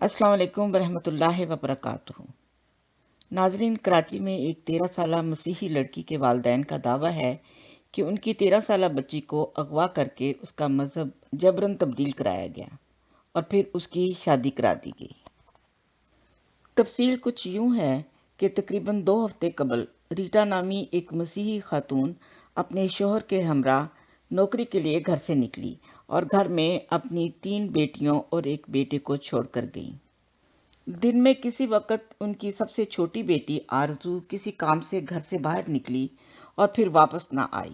السلام علیکم ورحمۃ اللہ وبرکاتہ۔ ناظرین، کراچی میں ایک 13 سالہ مسیحی لڑکی کے والدین کا دعویٰ ہے کہ ان کی 13 سالہ بچی کو اغوا کر کے اس کا مذہب جبراً تبدیل کرایا گیا اور پھر اس کی شادی کرا دی گئی۔ تفصیل کچھ یوں ہے کہ تقریباً 2 ہفتے قبل ریٹا نامی ایک مسیحی خاتون اپنے شوہر کے ہمراہ نوکری کے لیے گھر سے نکلی اور گھر میں اپنی 3 بیٹیوں اور ایک بیٹے کو چھوڑ کر گئیں۔ دن میں کسی وقت ان کی سب سے چھوٹی بیٹی آرزو کسی کام سے گھر سے باہر نکلی اور پھر واپس نہ آئی۔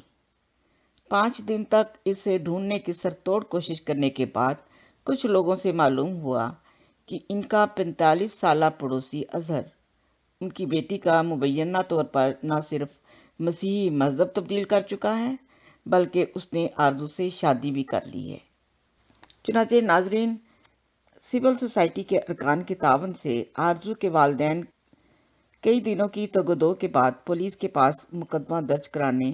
5 دن تک اسے ڈھونڈنے کی سرتوڑ کوشش کرنے کے بعد کچھ لوگوں سے معلوم ہوا کہ ان کا 45 سالہ پڑوسی اظہر ان کی بیٹی کا مبینہ طور پر نہ صرف مسیحی مذہب تبدیل کر چکا ہے بلکہ اس نے آرزو سے شادی بھی کر لی ہے۔ چنانچہ ناظرین، سول سوسائٹی کے ارکان کے تعاون سے آرزو کے والدین کئی دنوں کی تگ و دو کے بعد پولیس کے پاس مقدمہ درج کرانے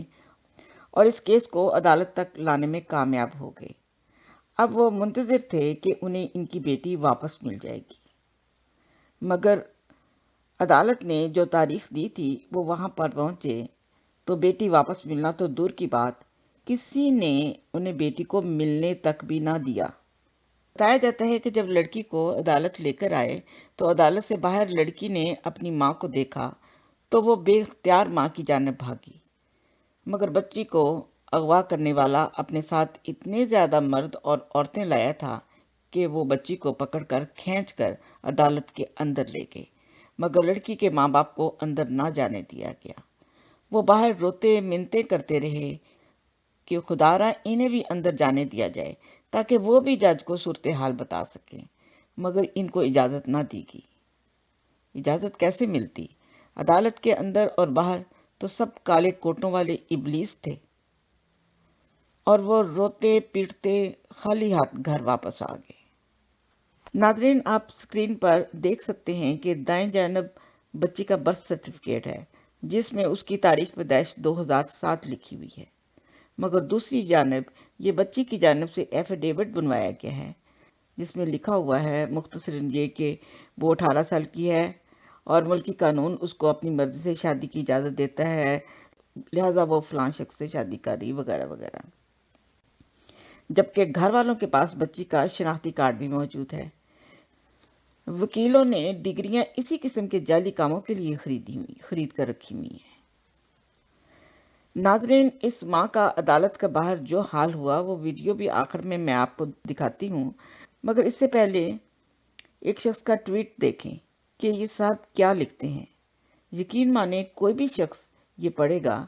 اور اس کیس کو عدالت تک لانے میں کامیاب ہو گئے۔ اب وہ منتظر تھے کہ انہیں ان کی بیٹی واپس مل جائے گی، مگر عدالت نے جو تاریخ دی تھی وہ وہاں پر پہنچے تو بیٹی واپس ملنا تو دور کی بات، کسی نے انہیں بیٹی کو ملنے تک بھی نہ دیا۔ بتایا جاتا ہے کہ جب لڑکی کو عدالت لے کر آئے تو عدالت سے باہر لڑکی نے اپنی ماں کو دیکھا تو وہ بے اختیار ماں کی جانب بھاگی، مگر بچی کو اغوا کرنے والا اپنے ساتھ اتنے زیادہ مرد اور عورتیں لایا تھا کہ وہ بچی کو پکڑ کر کھینچ کر عدالت کے اندر لے گئے، مگر لڑکی کے ماں باپ کو اندر نہ جانے دیا گیا۔ وہ باہر روتے منتیں کرتے رہے کہ خدارا انہیں بھی اندر جانے دیا جائے تاکہ وہ بھی جج کو صورتحال بتا سکیں، مگر ان کو اجازت نہ دی گئی۔ اجازت کیسے ملتی؟ عدالت کے اندر اور باہر تو سب کالے کوٹوں والے ابلیس تھے، اور وہ روتے پیٹتے خالی ہاتھ گھر واپس آ گئے۔ ناظرین، آپ سکرین پر دیکھ سکتے ہیں کہ دائیں جانب بچی کا برتھ سرٹیفکیٹ ہے جس میں اس کی تاریخ پیدائش 2007 لکھی ہوئی ہے، مگر دوسری جانب یہ بچی کی جانب سے ایفیڈیوٹ بنوایا گیا ہے جس میں لکھا ہوا ہے مختصراً یہ کہ وہ 18 سال کی ہے اور ملکی قانون اس کو اپنی مرضی سے شادی کی اجازت دیتا ہے، لہٰذا وہ فلاں شخص سے شادی کر رہی وغیرہ وغیرہ، جبکہ گھر والوں کے پاس بچی کا شناختی کارڈ بھی موجود ہے۔ وکیلوں نے ڈگریاں اسی قسم کے جعلی کاموں کے لیے خرید کر رکھی ہوئی ہیں۔ ناظرین، اس ماں کا عدالت کا باہر جو حال ہوا وہ ویڈیو بھی آخر میں آپ کو دکھاتی ہوں، مگر اس سے پہلے ایک شخص کا ٹویٹ دیکھیں کہ یہ صاحب کیا لکھتے ہیں۔ یقین مانے کوئی بھی شخص یہ پڑھے گا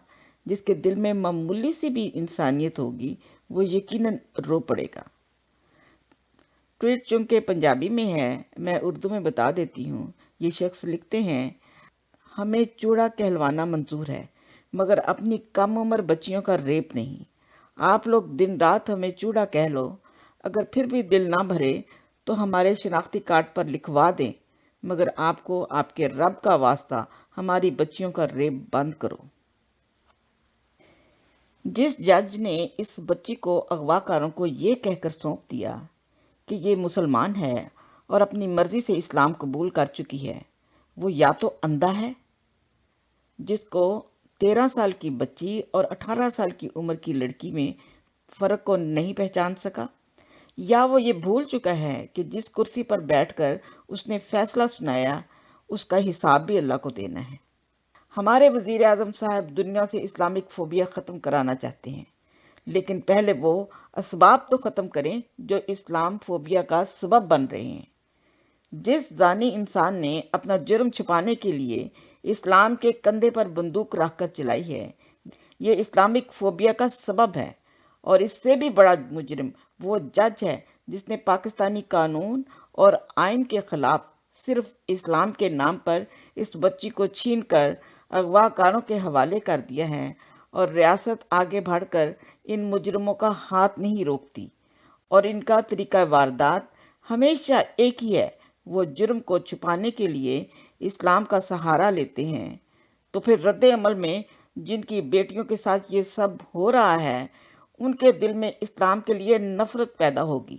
جس کے دل میں معمولی سی بھی انسانیت ہوگی وہ یقیناً رو پڑے گا۔ ٹویٹ چونکہ پنجابی میں ہے، میں اردو میں بتا دیتی ہوں۔ یہ شخص لکھتے ہیں، ہمیں چوڑا کہلوانا منظور ہے مگر اپنی کم عمر بچیوں کا ریپ نہیں۔ آپ لوگ دن رات ہمیں چوڑا کہہ لو، اگر پھر بھی دل نہ بھرے تو ہمارے شناختی کارڈ پر لکھوا دیں، مگر آپ کو آپ کے رب کا واسطہ ہماری بچیوں کا ریپ بند کرو۔ جس جج نے اس بچی کو اغوا کاروں کو یہ کہہ کر سونپ دیا کہ یہ مسلمان ہے اور اپنی مرضی سے اسلام قبول کر چکی ہے، وہ یا تو اندھا ہے جس کو 13 سال کی بچی اور 18 سال کی عمر کی لڑکی میں فرق کو نہیں پہچان سکا، یا وہ یہ بھول چکا ہے کہ جس کرسی پر بیٹھ کر اس نے فیصلہ سنایا اس کا حساب بھی اللہ کو دینا ہے۔ ہمارے وزیر اعظم صاحب دنیا سے اسلامک فوبیا ختم کرانا چاہتے ہیں، لیکن پہلے وہ اسباب تو ختم کریں جو اسلام فوبیا کا سبب بن رہے ہیں۔ جس زانی انسان نے اپنا جرم چھپانے کے لیے اسلام کے کندھے پر بندوق رکھ کر چلائی ہے، یہ اسلامک فوبیا کا سبب ہے، اور اس سے بھی بڑا مجرم وہ جج ہے جس نے پاکستانی قانون اور آئین کے خلاف صرف اسلام کے نام پر اس بچی کو چھین کر اغوا کاروں کے حوالے کر دیا ہے، اور ریاست آگے بڑھ کر ان مجرموں کا ہاتھ نہیں روکتی، اور ان کا طریقہ واردات ہمیشہ ایک ہی ہے، وہ جرم کو چھپانے کے لیے اسلام کا سہارا لیتے ہیں۔ تو پھر رد عمل میں جن کی بیٹیوں کے ساتھ یہ سب ہو رہا ہے ان کے دل میں اسلام کے لیے نفرت پیدا ہوگی۔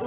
Oh.